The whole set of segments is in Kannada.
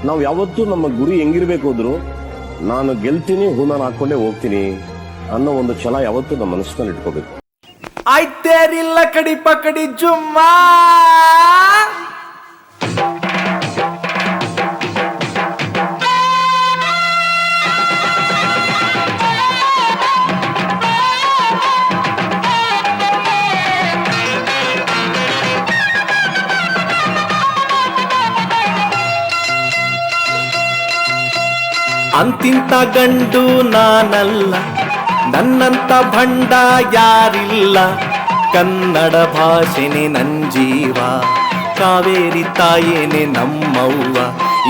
ನಾವು ಯಾವತ್ತೂ ನಮ್ಮ ಗುರಿ ಹೆಂಗಿರ್ಬೇಕು ಹೋದ್ರು ನಾನು ಗೆಲ್ತೀನಿ ನಾನು ಹಾಕೊಂಡೇ ಹೋಗ್ತೀನಿ ಅನ್ನೋ ಒಂದು ಛಲ ಯಾವತ್ತೂ ನಮ್ಮ ಮನಸ್ಸಿನಲ್ಲಿ ಇಟ್ಕೋಬೇಕು. ಆಯ್ತೇರಿಲ್ಲ ಕಡಿ ಪಕಡಿ ಜುಮ್ಮಾ ಅಂತಿಂತ ಗಂಡು ನಾನಲ್ಲ, ನನ್ನಂತ ಭಂಡ ಯಾರಿಲ್ಲ. ಕನ್ನಡ ಭಾಷೆನೆ ನಂಜೀವ, ಕಾವೇರಿ ತಾಯೇನೆ ನಮ್ಮವ್ವ.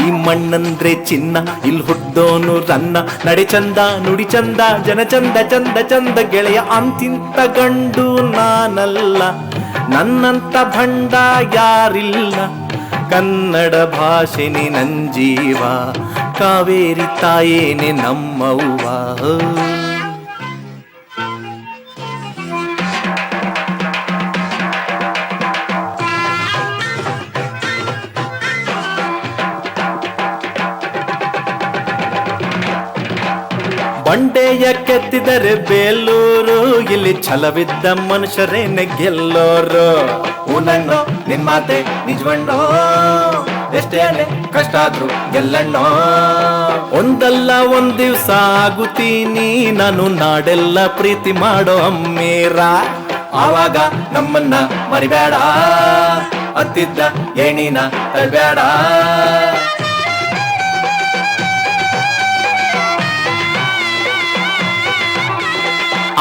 ಈ ಮಣ್ಣಂದ್ರೆ ಚಿನ್ನ, ಇಲ್ಲಿ ಹುಟ್ಟೋನು ರನ್ನ. ನಡೆ ಚಂದ ನುಡಿ ಚಂದ, ಜನ ಚಂದ ಚಂದ ಚಂದ ಗೆಳೆಯ. ಅಂತಿಂತ ಗಂಡು ನಾನಲ್ಲ, ನನ್ನಂತ ಭಂಡ ಯಾರಿಲ್ಲ. ಕನ್ನಡ ಭಾಷೆನೆ ನಂಜೀವ, ಕಾವೇರಿ ತಾಯೇನೆ ನಮ್ಮವ್ವ. ಬಂಡೆಯ ಕೆತ್ತಿದರೆ ಬೇಲೂರು, ಇಲ್ಲಿ ಛಲವಿದ್ದ ಮನುಷ್ಯರೇನೆ ಗೆಲ್ಲೋರು. ಉನಣ್ಣೋ ನಿನ್ ಮಾತೆ ನಿಜವಣ್ಣೋ, ಎಷ್ಟೇ ಕಷ್ಟ ಆದ್ರೂ ಗೆಲ್ಲಣ್ಣೋ. ಒಂದಲ್ಲ ಒಂದ್ ದಿವ್ಸ ಆಗುತ್ತೀನಿ ನಾನು ನಾಡೆಲ್ಲ ಪ್ರೀತಿ ಮಾಡೋ ಅಮ್ಮೀರ. ಆವಾಗ ನಮ್ಮನ್ನ ಮರಿಬೇಡ, ಹತ್ತಿದ್ದ ಏಣಿನ ತರಬೇಡ.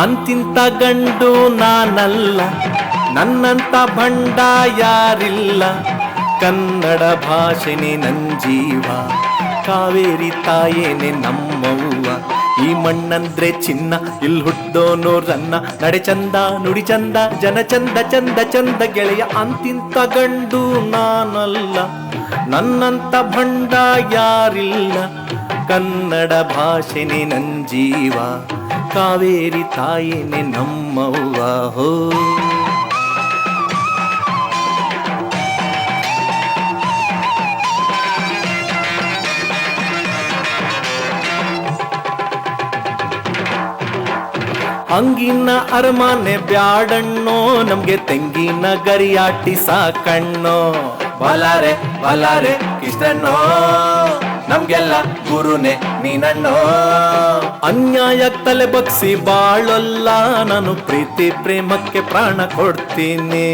ಅಂತಿಂತ ಗಂಡು ನಾನಲ್ಲ, ನನ್ನಂತ ಭಂಡ ಯಾರಿಲ್ಲ. ಕನ್ನಡ ಭಾಷೆನೆ ನಂಜೀವ, ಕಾವೇರಿ ತಾಯೇನೆ ನಮ್ಮವ್ವ. ಈ ಮಣ್ಣಂದ್ರೆ ಚಿನ್ನ, ಇಲ್ಲಿ ಹುಟ್ಟೋನು ರನ್ನ. ನಡೆ ಚಂದ ನುಡಿ ಚಂದ, ಜನ ಚಂದ ಚಂದ ಚಂದ ಗೆಳೆಯ. ಅಂತಿಂತ ಗಂಡು ನಾನಲ್ಲ, ನನ್ನಂತ ಭಂಡ ಯಾರಿಲ್ಲ. ಕನ್ನಡ ಭಾಷೆನೆ ನಂಜೀವ, ಕಾವೇರಿ ತಾಯೇನೆ ನಮ್ಮವ್ವ. ಹೋ ಅಂಗಿನ ಅರಮನೆ ಬ್ಯಾಡಣ್ಣೋ, ನಮ್ಗೆ ತೆಂಗಿನ ಗರಿಯಾಟಿ ಸಾಕಣ್ಣೋ. ಬಲಾರೆ ಬಲಾರೆ ಕೃಷ್ಣಣ್ಣೋ, ನಮ್ಗೆಲ್ಲ ಗುರುನೆ ನೀನಣ್ಣೋ. ಅನ್ಯಾಯ ತಲೆ ಬಗ್ಸಿ ಬಾಳಲ್ಲ, ನಾನು ಪ್ರೀತಿ ಪ್ರೇಮಕ್ಕೆ ಪ್ರಾಣ ಕೊಡ್ತೀನಿ.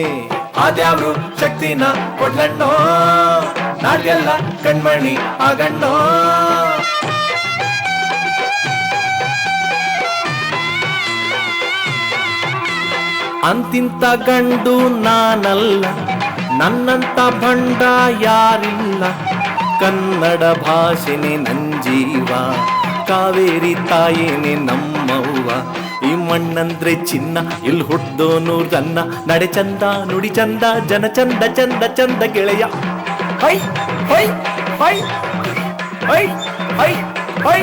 ಆದ್ಯಾವ್ರು ಶಕ್ತಿನ ಕೊಡ್ಲಣ್ಣೋ, ನಾಡ್ಗೆಲ್ಲ ಕಣ್ಮಣಿ ಆಗಣ್ಣೋ. ಅಂತಿಂತ ಗಂಡು ನಾನಲ್ಲ, ನನ್ನಂತ ಭಂಡ ಯಾರಿಲ್ಲ. ಕನ್ನಡ ಭಾಷೆನೆ ನಂಜೀವ, ಕಾವೇರಿ ತಾಯೇನೆ ನಮ್ಮವ್ವ. ಈ ಮಣ್ಣಂದ್ರೆ ಚಿನ್ನ, ಇಲ್ಲಿ ಹುಟ್ಟೋನು ರನ್ನ. ನಡೆ ಚಂದ ನುಡಿ ಚಂದ, ಜನ ಚಂದ ಚಂದ ಚಂದ ಗೆಳೆಯ. High high high high high high.